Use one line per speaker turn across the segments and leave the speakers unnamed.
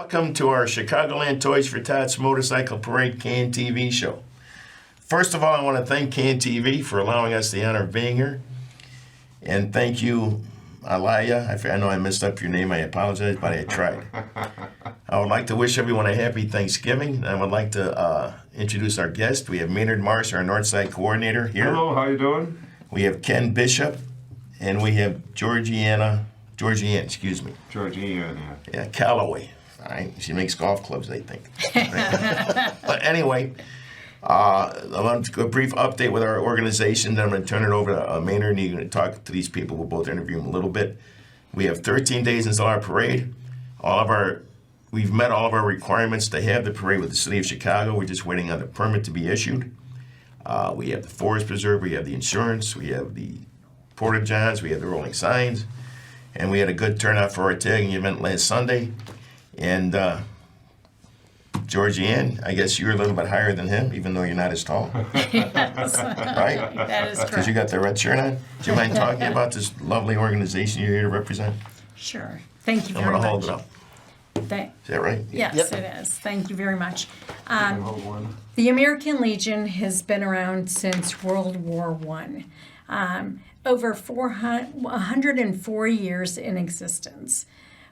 Welcome to our Chicagoland Toys for Tots Motorcycle Parade CAN-TV show. First of all, I want to thank CAN-TV for allowing us the honor of being here. And thank you, Alaya. I know I messed up your name. I apologize, but I tried. I would like to wish everyone a happy Thanksgiving. And I would like to introduce our guest. We have Maynard Maesh, our Northside coordinator here.
Hello, how you doing?
We have Ken Bishop, and we have Gergiann, Callaway. All right, she makes golf clubs, I think. But anyway, I want to do a brief update with our organization. Then I'm going to turn it over to Maynard, and you're going to talk to these people. We'll both interview them a little bit. We have 13 days until our parade. We've met all of our requirements to have the parade with the City of Chicago. We're just waiting on the permit to be issued. We have the Forest Preserve, we have the insurance, we have the porta-johns, we have the rolling signs, and we had a good turnout for our tagging event last Sunday. And Gergiann, I guess you're a little bit higher than him, even though you're not as tall.
Yes.
Right?
That is correct.
Because you got the red shirt on. Do you mind talking about this lovely organization you're here to represent?
Sure. Thank you
I'm
very
going to
much.
hold it up. Is that right?
Yes,
Yep.
it is. Thank you very much.
You can hold one.
The American Legion has been around since World War I. Over 104 years in existence.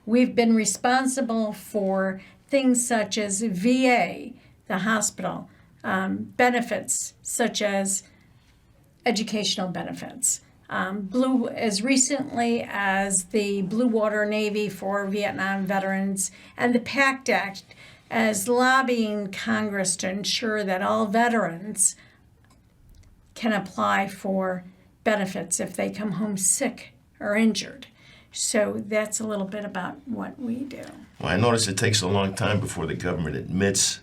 We've been responsible for things such as VA, the hospital, benefits such as educational benefits. As recently as the Blue Water Navy for Vietnam veterans, and the PACT Act as lobbying Congress to ensure that all veterans can apply for benefits if they come home sick or injured. So that's a little bit about what we do.
Well, I notice it takes a long time before the government admits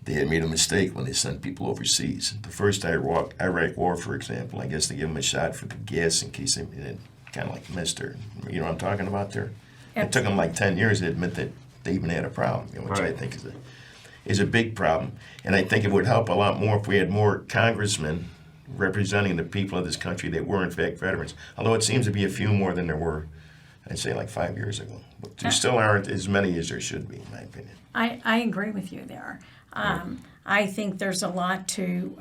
they had made a mistake when they sent people overseas. The first Iraq War, for example, I guess they gave them a shot for the gas in case they kind of like missed her. You know what I'm talking about there? It took them like 10 years to admit that they even had a problem, which
Right.
I think is a big problem. And I think it would help a lot more if we had more congressmen representing the people of this country that were in fact veterans. Although it seems to be a few more than there were, I'd say like 5 years ago. But there still aren't as many as there should be, in my opinion.
I agree with you there. I think there's a lot to,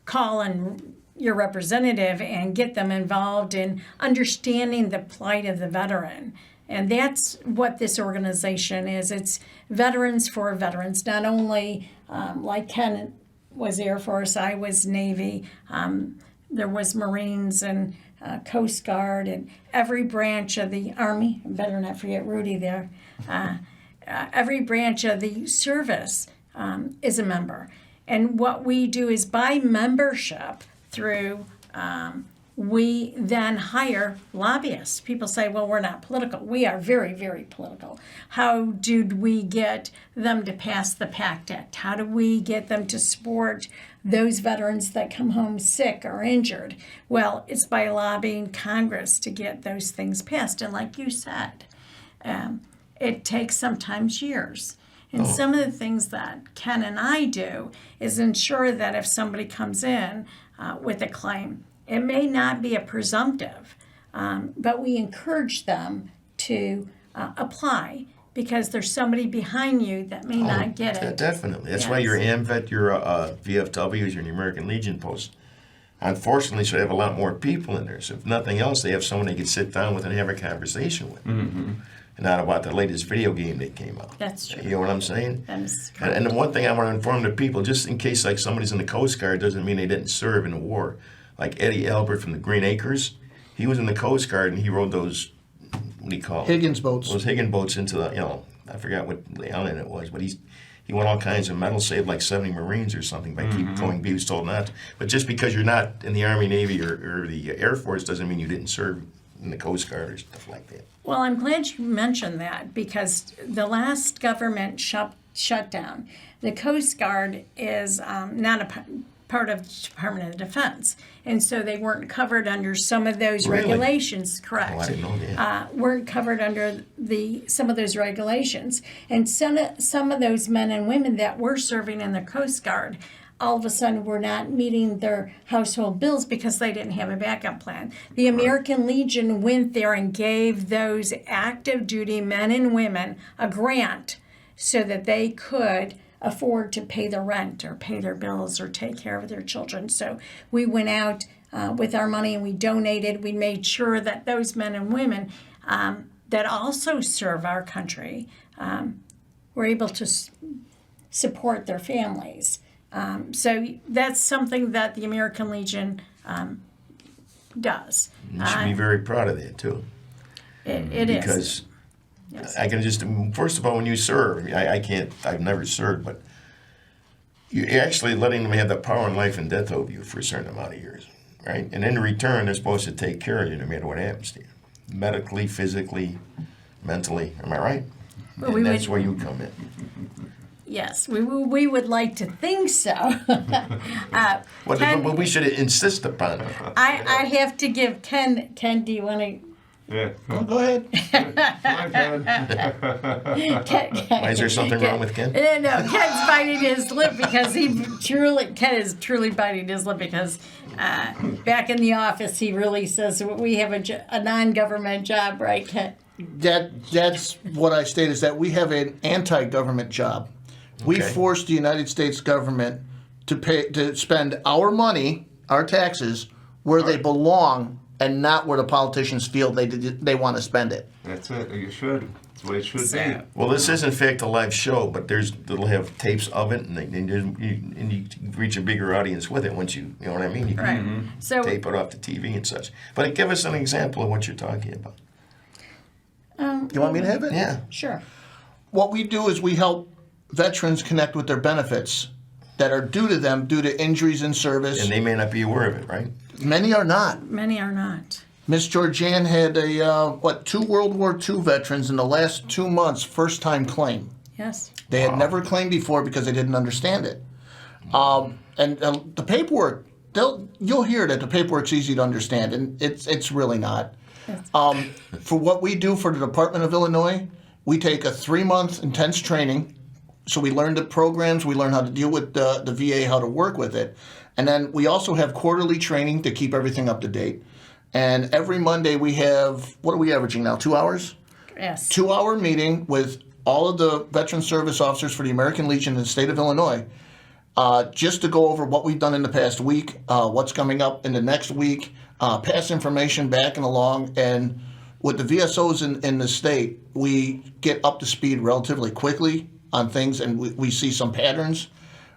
call on your representative and get them involved in understanding the plight of the veteran. And that's what this organization is. It's veterans for veterans, not only like Ken was Air Force, I was Navy, there was Marines and Coast Guard and every branch of the Army, I better not forget Rudy there, every branch of the service is a member. And what we do is by membership through we then hire lobbyists. People say, well, we're not political. We are very, very political. How did we get them to pass the PACT Act? How do we get them to support those veterans that come home sick or injured? Well, it's by lobbying Congress to get those things passed. And like you said, it takes sometimes years. And some of the things that Ken and I do is ensure that if somebody comes in with a claim, it may not be a presumptive, but we encourage them to apply because there's somebody behind you that may not get it.
Definitely. That's
Yes.
why your AMVET, your VFWs, your American Legion posts, unfortunately, should have a lot more people in there. So if nothing else, they have someone they can sit down with and have a conversation with. Mm-hmm. And not about the latest video game that came out.
That's true.
You know what I'm saying?
That is correct.
And the one thing I want to inform the people, just in case like somebody's in the Coast Guard, doesn't mean they didn't serve in the war. Like Eddie Albert from the Green Acres, he was in the Coast Guard and he rode those, what do you call it?
Higgins boats.
Those Higgins boats into the, I forgot what island it was, but he won all kinds of medals, saved like 70 Marines or something by keep going. He was told not to. But just because you're not in the Army, Navy, or the Air Force doesn't mean you didn't serve in the Coast Guard or stuff like that.
Well, I'm glad you mentioned that because the last government shutdown, the Coast Guard is not a part of the Department of Defense. And so they weren't covered under some of those
Really?
regulations, correct.
Oh, I didn't know that.
Weren't covered under some of those regulations. And some of those men and women that were serving in the Coast Guard all of a sudden were not meeting their household bills because they didn't have a backup plan. The American Legion went there and gave those active duty men and women a grant so that they could afford to pay the rent or pay their bills or take care of their children. So we went out with our money and we donated. We made sure that those men and women that also serve our country were able to support their families. So that's something that the American Legion does.
You should be very proud of that too.
It is.
Because
Yes.
I can just, first of all, when you serve, I can't, I've never served, but you're actually letting them have the power in life and death over you for a certain amount of years, right? And in return, they're supposed to take care of you no matter what happens to you, medically, physically, mentally. Am I right?
Well,
And that's where you come in.
Yes, we would like to think so.
What we should insist upon.
I have to give Ken. Ken, do you want to?
Yeah.
Oh, go ahead.
Come on, Ken.
Why, is there something wrong with Ken?
No, Ken's biting his lip because Ken is truly biting his lip because back in the office he really says we have a non-government job, right, Ken?
That's what I state, is that we have an anti-government job. We
Okay.
force the United States government to spend our money, our taxes, where they belong, and not where the politicians feel they want to spend it.
That's it. You should. That's the way it should be.
Well, this is in fact a live show, but they'll have tapes of it, and you reach a bigger audience with it once you know what I mean. You can
Right. So
tape it off the TV and such. But give us an example of what you're talking about.
You want me to have it?
Yeah.
sure.
What we do is we help veterans connect with their benefits that are due to them due to injuries in service.
And they may not be aware of it, right?
Many are not.
Many are not.
Miss Gergiann had two World War II veterans in the last 2 months first-time claim.
Yes.
They had never claimed before because they didn't understand it. And the paperwork, you'll hear that the paperwork's easy to understand, and it's really not. For what we do for the Department of Illinois, we take a 3-month intense training. So we learn the programs, we learn how to deal with the VA, how to work with it. And then we also have quarterly training to keep everything up to date. And every Monday we have, what are we averaging now, 2 hours?
Yes.
2-hour meeting with all of the veteran service officers for the American Legion in the state of Illinois, just to go over what we've done in the past week, what's coming up in the next week, pass information back and along. And with the VSOs in the state, we get up to speed relatively quickly on things, and we see some patterns.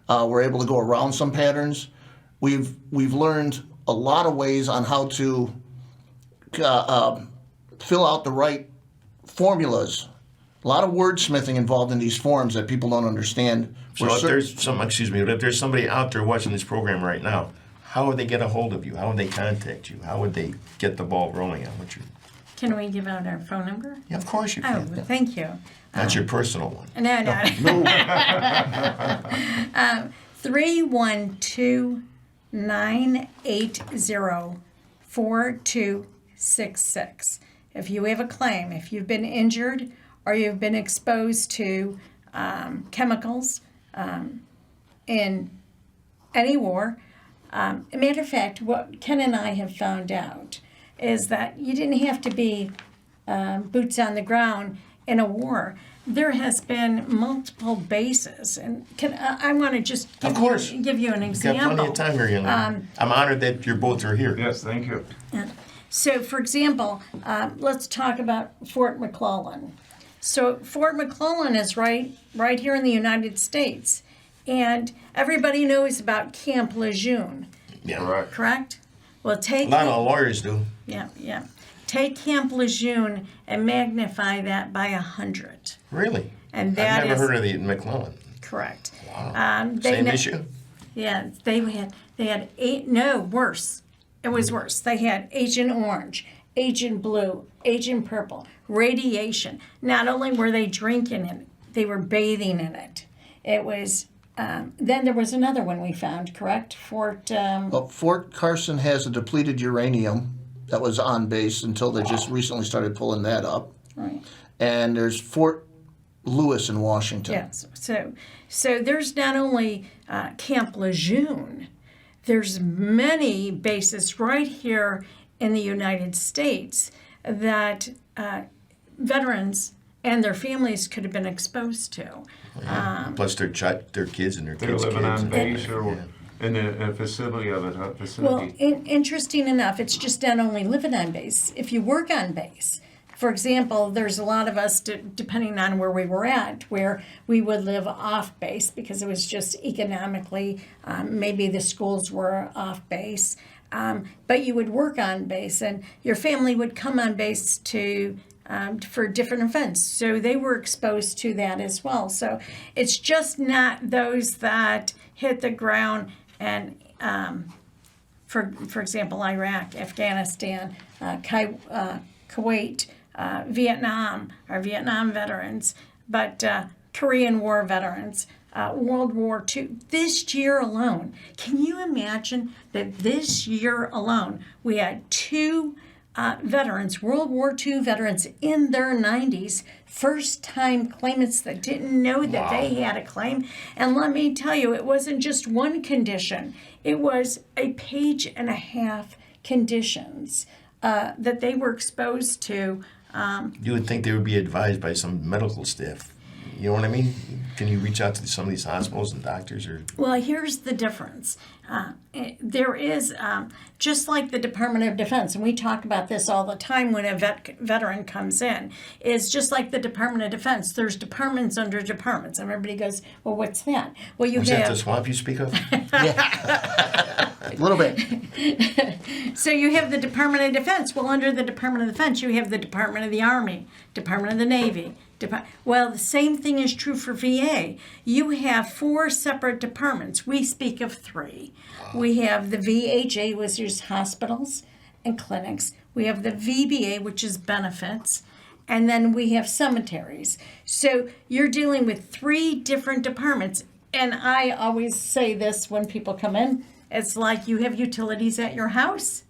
We're able to go around some patterns. We've learned a lot of ways on how to fill out the right formulas. A lot of wordsmithing involved in these forms that people don't understand.
So if there's somebody out there watching this program right now, how would they get a hold of you? How would they contact you? How would they get the ball rolling on what you?
Can we give out our phone number?
Yeah, of course you
Oh,
can.
thank you.
That's your personal one.
No. 312-980-4266. If you have a claim, if you've been injured or you've been exposed to chemicals in any war, a matter of fact, what Ken and I have found out is that you didn't have to be boots on the ground in a war. There has been multiple bases, and I want to just give you an
You've
example.
got plenty of time here, young lady. I'm honored that you both are here.
Yes, thank you.
So, for example, let's talk about Fort McClellan. So, Fort McClellan is right here in the United States, and everybody knows about Camp Lejeune,
Yeah.
Right.
correct? Well,
A lot of lawyers do.
Yeah. Take Camp Lejeune and magnify that by 100.
Really?
And that
I've never
is
heard of the McClellan.
correct.
Wow.
They
Same
kn-
issue?
Yeah, they had worse. It was worse. They had Agent Orange, Agent Blue, Agent Purple, radiation. Not only were they drinking it, they were bathing in it. It was. Then there was another one we found, correct? Fort
Carson has a depleted uranium that was on base until they just recently started pulling that up.
Right.
And there's Fort Lewis in Washington.
Yes. So there's not only Camp Lejeune, there's many bases right here in the United States that veterans and their families could have been exposed to.
Plus their kids and their
They're
kids'
living
kids.
on base or in a facility of it,
Well,
vicinity.
interesting enough, it's just not only living on base. If you work on base, for example, there's a lot of us, depending on where we were at, where we would live off base because it was just economically, maybe the schools were off base, but you would work on base, and your family would come on base for different events. So they were exposed to that as well. So it's just not those that hit the ground and, for example, Iraq, Afghanistan, Kuwait, Vietnam, our Vietnam veterans, but Korean War veterans, World War II. This year alone, can you imagine that this year alone we had two veterans, World War II veterans in their 90s, first-time claimants that didn't know that they had a claim. And let me tell you, it wasn't just one condition. It was a page and a half conditions that they were exposed to.
You would think they would be advised by some medical staff. You know what I mean? Can you reach out to some of these hospitals and doctors?
Well, here's the difference. There is, just like the Department of Defense, and we talk about this all the time when a veteran comes in, is just like the Department of Defense. There's departments under departments. And everybody goes, well, what's that? Well, you
Was
have...
that the swamp you speak of?
A little bit.
So you have the Department of Defense. Well, under the Department of Defense, you have the Department of the Army, Department of the Navy. Well, the same thing is true for VA. You have 4 separate departments. We speak of 3. We have the VHA, which is hospitals and clinics. We have the VBA, which is benefits. And then we have cemeteries. So you're dealing with 3 different departments. And I always say this when people come in. It's like you have utilities at your house.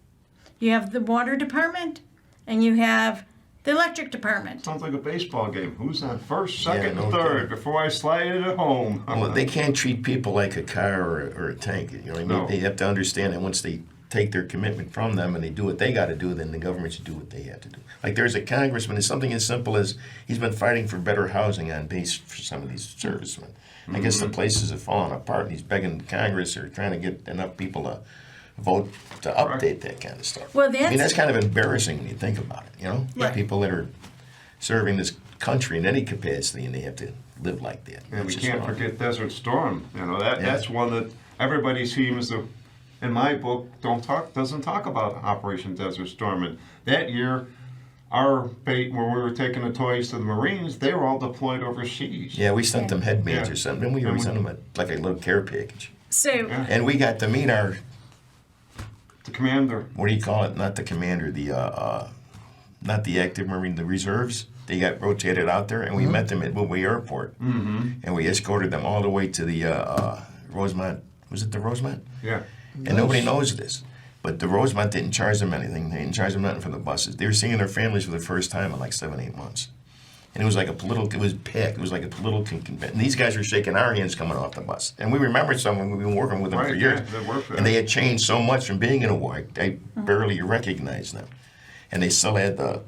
You have the water department. And you have the electric department.
Sounds like a baseball game. Who's on first, second,
no
and third
kidding.
before I slide it at home?
Well, they can't treat people like a car or a tank. You know what I mean?
No.
They have to understand that once they take their commitment from them and they do what they got to do, then the government should do what they have to do. Like there's a congressman, it's something as simple as he's been fighting for better housing on base for some of these servicemen. I guess the places have fallen apart and he's begging Congress or trying to get enough people to vote to update that kind of stuff.
Well,
I mean, that's kind of embarrassing when you think about it, you know?
Right.
People that are serving this country in any capacity and they have to live like that.
And we
It's just
can't
wrong.
forget Desert Storm. You know, that's one that everybody seems to, in my book, doesn't talk about Operation Desert Storm. And that year, our bait, when we were taking the toys to the Marines, they were all deployed overseas.
Yeah, we sent them headbands
Yeah.
or something. We always sent them like a little care package.
So
Yeah.
And we got to meet our,
The commander.
what do you call it? Not the commander, not the active Marine, the reserves. They got rotated out there, and we met them at Woodway Airport. Mm-hmm. And we escorted them all the way to the Rosemont. Was it the Rosemont?
Yeah.
And nobody knows this. But the Rosemont didn't charge them anything. They didn't charge them nothing for the buses. They were seeing their families for the first time in like 7-8 months. And it was like it was packed. It was like a political convention. And these guys were shaking our hands coming off the bus. And we remembered someone, we've been working with them for
Right,
years.
yeah, they worked there.
And they had changed so much from being in a war. I barely recognized them. And they still had the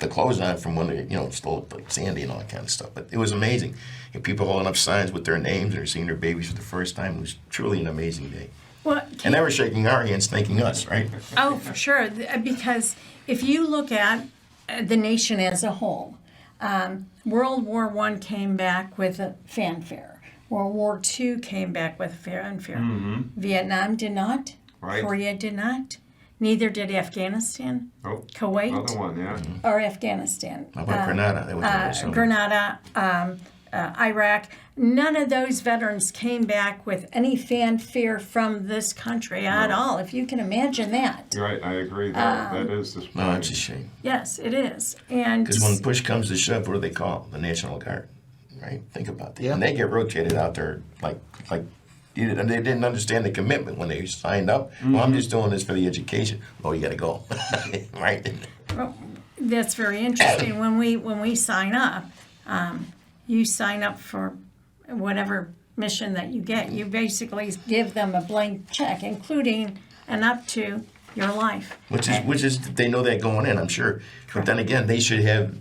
clothes on from when they, still like Sandy and all that kind of stuff. But it was amazing. And people holding up signs with their names and they're seeing their babies for the first time. It was truly an amazing day.
well,
And they were shaking our hands, thanking us, right?
oh, for sure. Because if you look at the nation as a whole, World War I came back with a fanfare. World War II came back with a fanfare.
Mm-hmm.
Vietnam did not.
Right.
Korea did not. Neither did Afghanistan,
Oh,
Kuwait,
another one, yeah.
or Afghanistan.
How about Grenada? They went there with some-
Grenada, Iraq. None of those veterans came back with any fanfare from this country at all, if you can imagine that.
You're right, I agree. That is this.
No, it's a shame.
Yes, it is. And
Because when push comes to shove, what do they call the National Guard? Right? Think about that.
Yeah.
And they get rotated out there like they didn't understand the commitment when they signed up. Well, I'm just doing this for the education. Oh, you got to go. Right?
that's very interesting. When we sign up, you sign up for whatever mission that you get. You basically give them a blank check, including and up to your life.
Which is they know that going in, I'm sure. But then again, they should have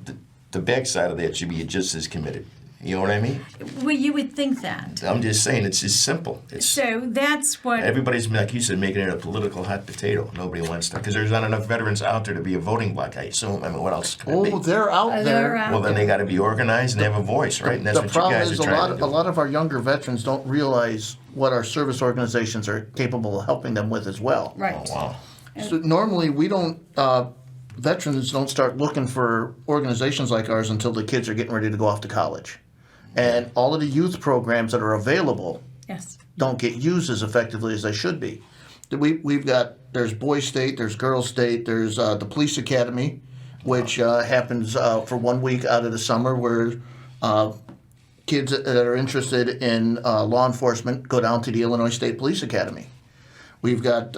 the backside of that should be just as committed. You know what I mean?
Well, you would think that.
I'm just saying it's just simple. It's
So that's what.
everybody's, like you said, making it a political hot potato. Nobody wants that because there's not enough veterans out there to be a voting bloc, I assume. I mean, what else can it be?
Oh, they're out
They're
there.
out
Well, then they got to be organized and have a voice, right? And that's
The
what you
problem
guys
is
are trying to
a
do.
lot of our younger veterans don't realize what our service organizations are capable of helping them with as well.
Right.
Oh, wow.
So normally we don't, veterans don't start looking for organizations like ours until the kids are getting ready to go off to college. And all of the youth programs that are available
Yes.
don't get used as effectively as they should be. There's Boys State, there's Girls State, there's the Police Academy, which happens for 1 week out of the summer where kids that are interested in law enforcement go down to the Illinois State Police Academy. We've got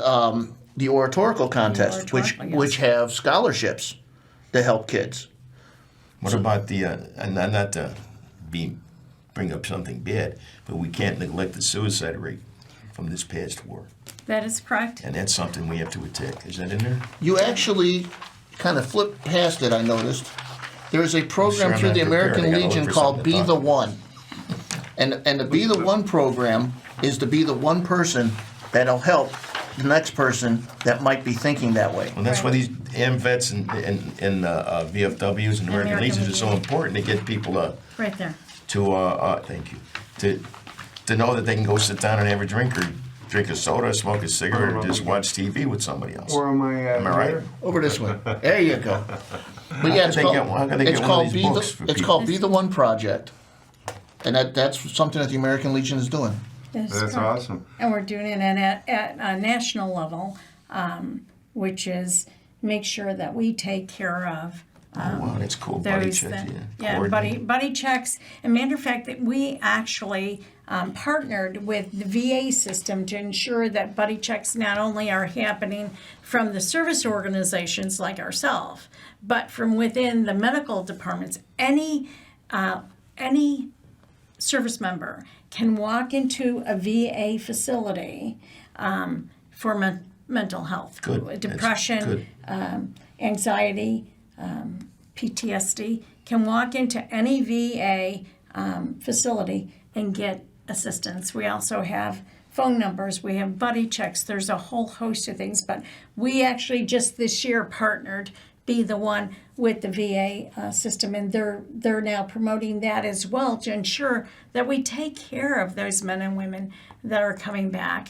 the oratorical contest,
oratorical, yes.
which have scholarships to help kids.
What about the, and not to bring up something bad, but we can't neglect the suicide rate from this past war.
That is correct.
And that's something we have to attack. Is that in there?
You actually kind of flipped past it, I noticed. There is a program
I'm
through
not
the
prepared.
American
I gotta look
Legion
for
called
something to
Be
talk
the
about.
One. And the Be the One program is to be the one person that'll help the next person that might be thinking that way.
Well, that's why these AMVETs and VFWs and American
American
Legions are so
Legion.
important to get people
Right there.
thank you, to know that they can go sit down and have a drink or drink a soda, smoke a cigarette, or just watch TV with somebody else.
Where am I at?
Am I right?
here?
Over this way. There you go. But yeah, it's
How can they get one of these books for
it's
people?
called Be the One Project. And that's something that the American Legion is doing.
That is
That's
correct.
awesome.
And we're doing it at a national level, which is make sure that we take care of
Oh, wow, that's cool. Buddy
those
checks,
that,
yeah.
buddy checks. And matter of fact, that we actually partnered with the VA system to ensure that buddy checks not only are happening from the service organizations like ourselves, but from within the medical departments. Any service member can walk into a VA facility for mental health,
Good. That's
depression,
good.
anxiety, PTSD, can walk into any VA facility and get assistance. We also have phone numbers, we have buddy checks, there's a whole host of things, but we actually just this year partnered Be the One with the VA system, and they're now promoting that as well to ensure that we take care of those men and women that are coming back.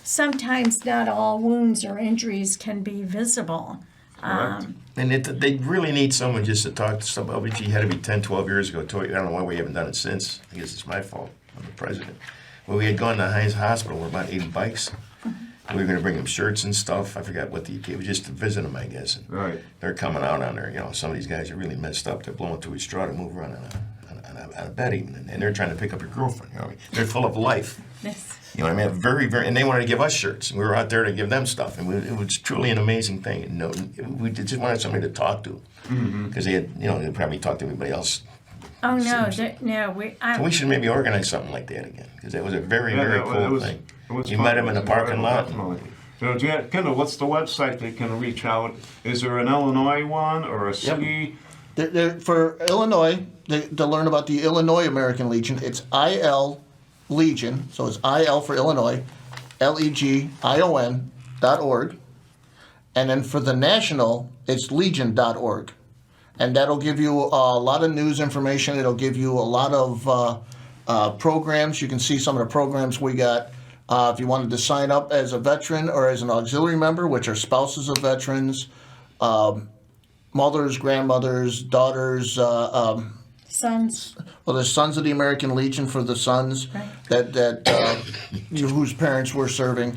Sometimes not all wounds or injuries can be visible.
Correct.
And they really need someone just to talk to somebody. Obviously, had to be 10, 12 years ago. I don't know why we haven't done it since. I guess it's my fault. I'm the president. Well, we had gone to Heinz Hospital with about 80 bikes. We were going to bring them shirts and stuff. I forgot what it was just to visit them, I guess. And
Right.
they're coming out on their, some of these guys are really messed up. They're blowing through a straw to move around on a bed even. And they're trying to pick up your girlfriend. They're full of life.
This.
You know what I mean? Very, very, and they wanted to give us shirts, and we were out there to give them stuff, and it was truly an amazing thing. And we just wanted somebody to talk to, because they had, they probably talked to everybody else.
Oh no,
Seems-
no, we.
So we should maybe organize something like that again, because that was a very,
Yeah,
very
that-
cool
it was-
thing.
it was
You
fun.
met him in the
It was
parking lot.
definitely. Kendall, what's the website they can reach out? Is there an Illinois one or a city?
For Illinois, to learn about the Illinois American Legion, it's IL Legion, so it's IL for Illinois, LEGION.org. And then for the national, it's legion.org. And that'll give you a lot of news information. It'll give you a lot of programs. You can see some of the programs we got. If you wanted to sign up as a veteran or as an auxiliary member, which are spouses of veterans, mothers, grandmothers, daughters,
Sons.
well, there's Sons of the American Legion for the sons
Right.
that whose parents were serving.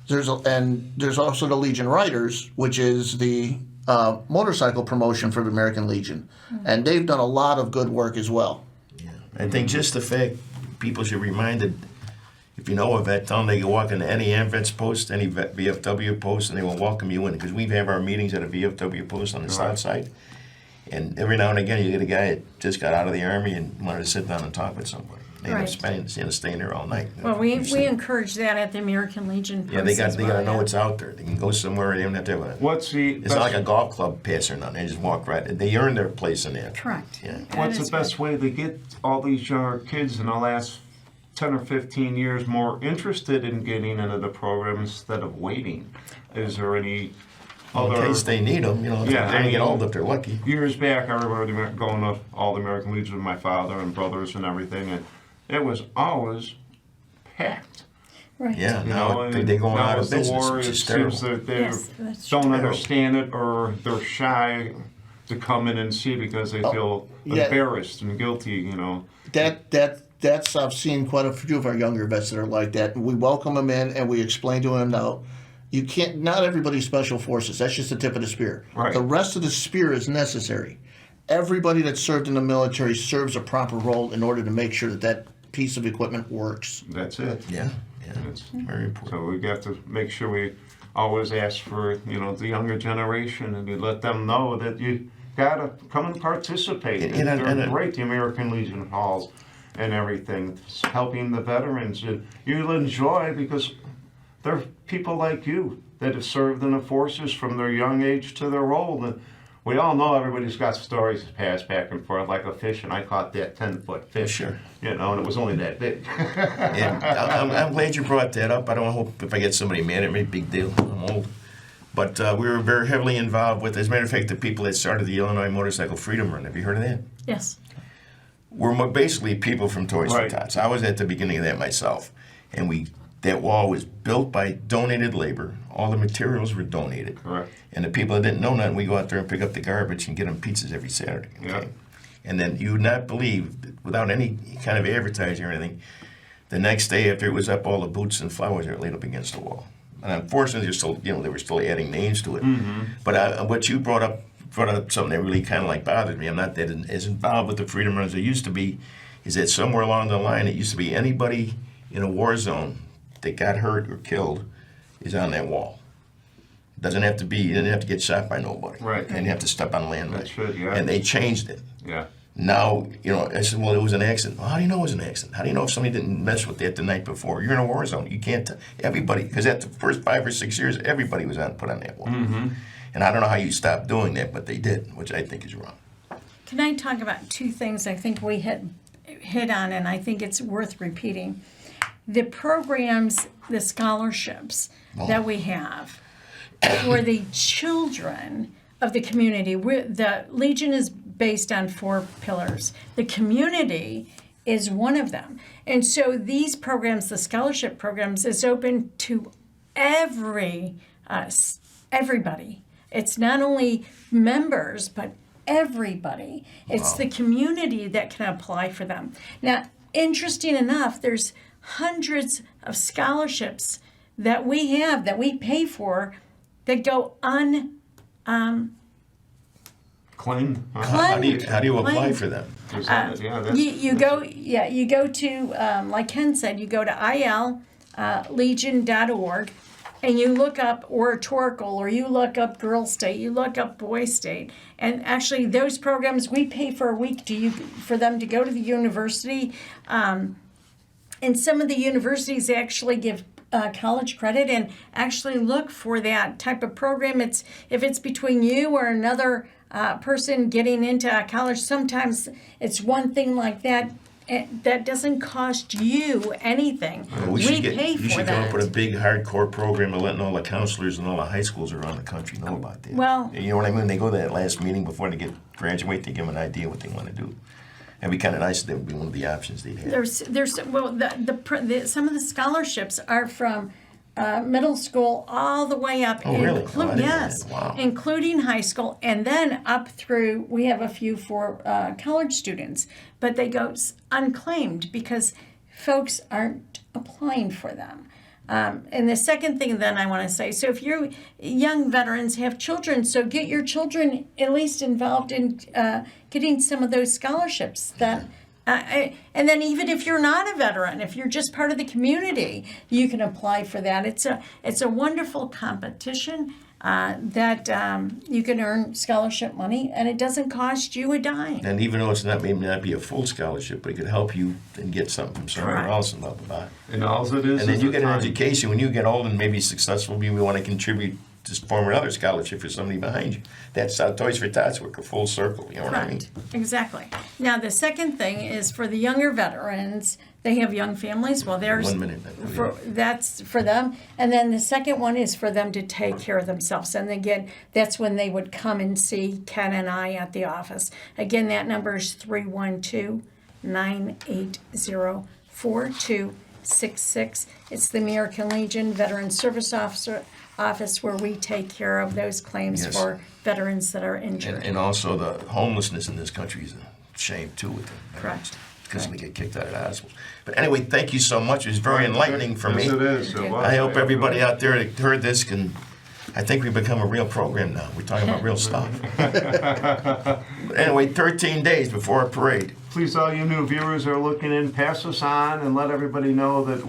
There's also the Legion Riders, which is the motorcycle promotion for the American Legion, and they've done a lot of good work as well.
I think just the fact people should be reminded, if you know a vet, tell them they can walk into any AMVETS post, any VFW post, and they will welcome you in, because we have our meetings at a VFW post on the south side. And every now and again, you get a guy that just got out of the Army and wanted to sit down and talk with somebody. They end up staying there all night.
Well, we encourage that at the American Legion.
Yeah, they got to know what's out there. They can go somewhere. They don't have to have a.
What's the
It's
best,
not like a golf club pass or nothing. They just walk right. They earn their place in there.
Correct.
Yeah.
what's the
is
best way to get all these younger kids in the last 10 or 15 years more interested in getting into the program instead of waiting? Is there any
In
other...
case they need them, if
Yeah,
they
I
get
mean-
old, if they're lucky.
Years back, I remember going to all the American Legion with my father and brothers and everything, and it was always packed.
Right.
Yeah,
You
now
know,
they're going
now
out
with
of
the
business,
war,
which
it
is terrible.
seems that they
Yes, that's
don't
true.
understand it, or they're shy to come in and see because they feel
yeah.
embarrassed and guilty.
That's I've seen quite a few of our younger vets that are like that. And we welcome them in and we explain to them now, you can't. Not everybody's special forces. That's just the tip of the spear.
Right.
The rest of the spear is necessary. Everybody that served in the military serves a proper role in order to make sure that that piece of equipment works.
That's it.
Yeah,
It's-
very important.
So we got to make sure we always ask for, the younger generation, and you let them know that you gotta come and participate.
And- and-
They're
and-
great, the American Legion halls and everything, helping the veterans. And you'll enjoy because they're people like you that have served in the forces from their young age to their old. And we all know everybody's got stories to pass back and forth like a fish, and I caught that 10-foot fish.
Sure.
And it was only that big.
And I'm glad you brought that up. I don't hope if I get somebody mad at me, big deal. I'm old. But we were very heavily involved with, as a matter of fact, the people that started the Illinois Motorcycle Freedom Run. Have you heard of that?
Yes.
We're basically people from Toys
Right.
for Tots. I was at the beginning of that myself. And that wall was built by donated labor. All the materials were donated.
Correct.
And the people that didn't know nothing, we go out there and pick up the garbage and get them pizzas every Saturday.
Yeah.
And then you would not believe, that without any kind of advertising or anything, the next day after it was up, all the boots and flowers were laid up against the wall. And unfortunately, they were still adding names to it.
Mm-hmm.
But what you brought up something that really kind of bothered me. I'm not that as involved with the Freedom Run as I used to be. Is that somewhere along the line, it used to be anybody in a war zone that got hurt or killed is on that wall. Doesn't have to be. You didn't have to get shot by nobody.
Right.
And you have to step on landmine.
That's right, yeah.
And they changed it.
Yeah.
Now, I said, well, it was an accident. Well, how do you know it was an accident? How do you know if somebody didn't mess with that the night before? You're in a war zone. You can't. Everybody, because at the first 5 or 6 years, everybody was put on that wall.
Mm-hmm.
And I don't know how you stopped doing that, but they did, which I think is wrong.
Can I talk about two things I think we hit on, and I think it's worth repeating? The programs, the scholarships that we have for the children of the community. The Legion is based on 4 pillars. The community is one of them. And so these programs, the scholarship programs, is open to everybody. It's not only members, but everybody. It's the community that can apply for them. Now, interesting enough, there's hundreds of scholarships that we have, that we pay for, that go
Claim.
How do you apply
Claim.
for them?
Yeah, that's,
you go to like Ken said, you go to legion.org and you look up oratorical, or you look up Girl State, you look up Boy State, and actually those programs we pay for a week for them to go to the university, and some of the universities actually give college credit and actually look for that type of program. If it's between you or another person getting into college, sometimes it's one thing like that. That doesn't cost you anything.
Well,
we pay
you
for
should
that.
come up with a big hardcore program of letting all the counselors and all the high schools around the country know about that.
Well-
you know what I mean? They go to that last meeting before they graduate, they give them an idea what they want to do. It'd be kind of nice if that would be one of the options they'd have.
There's some of the scholarships are from middle school all the way up.
Oh, really? Oh, I didn't know that. Wow.
Including high school, and then up through. We have a few for college students, but they go unclaimed because folks aren't applying for them. And the second thing then I want to say, so if you're young veterans have children, so get your children at least involved in getting some of those scholarships that. And then even if you're not a veteran, if you're just part of the community, you can apply for that. It's a wonderful competition. that you can earn scholarship money, and it doesn't cost you a dime.
And even though it's not, maybe not be a full scholarship, but it could help you and get something from somewhere
Correct.
else and blah, blah, blah.
And all it is
And then you
the
get an
time.
education. When you get old and maybe successful, maybe you want to contribute to form another scholarship for somebody behind you. That's how Toys for Tots work, a full circle, you know what I mean?
Correct. Exactly. Now, the second thing is for the younger veterans, they have young families. Well, there's
1 minute.
that's for them. And then the second one is for them to take care of themselves. And again, that's when they would come and see Ken and I at the office. Again, that number is 312-980-4266. It's the American Legion Veteran Service Office where we take care of those claims
Yes.
for veterans that are injured.
And also the homelessness in this country is a shame too with them.
Correct.
Because they get kicked out of the hospitals. But anyway, thank you so much. It was very enlightening for me.
Yes, it is. It
Thank you.
was.
I hope everybody out there that heard this can, I think we've become a real program now. We're talking about real stuff. But anyway, 13 days before our parade.
Please, all you new viewers that are looking in, pass us on and let everybody know that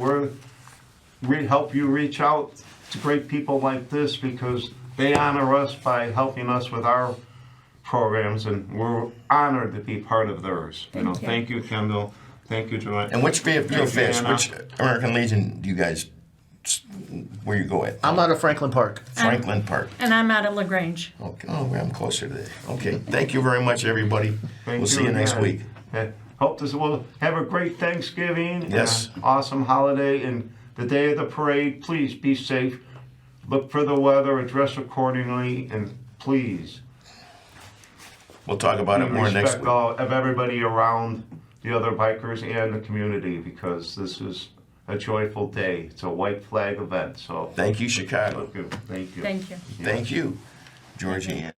help you reach out to great people like this, because they honor us by helping us with our programs, and we're honored to be part of theirs.
Thank you.
Thank you, Kendall. Thank you, Joanne.
And which real fast,
Anna.
which American Legion do you guys, where you go at?
I'm out of Franklin Park.
Franklin Park.
And I'm out of LaGrange.
Okay. Oh, I'm closer to that. Okay. Thank you very much, everybody.
Thank
We'll see you next
again.
week.
Hope this will have a great Thanksgiving. and
Yes.
an awesome holiday, and the day of the parade. Please be safe. Look for the weather, address accordingly, and please
We'll talk about it more next
respect
week.
all of everybody around the other bikers and the community, because this is a joyful day. It's a white flag event. So
Thank you, Chicago.
thank you.
Thank you.
Thank you, Georgiann.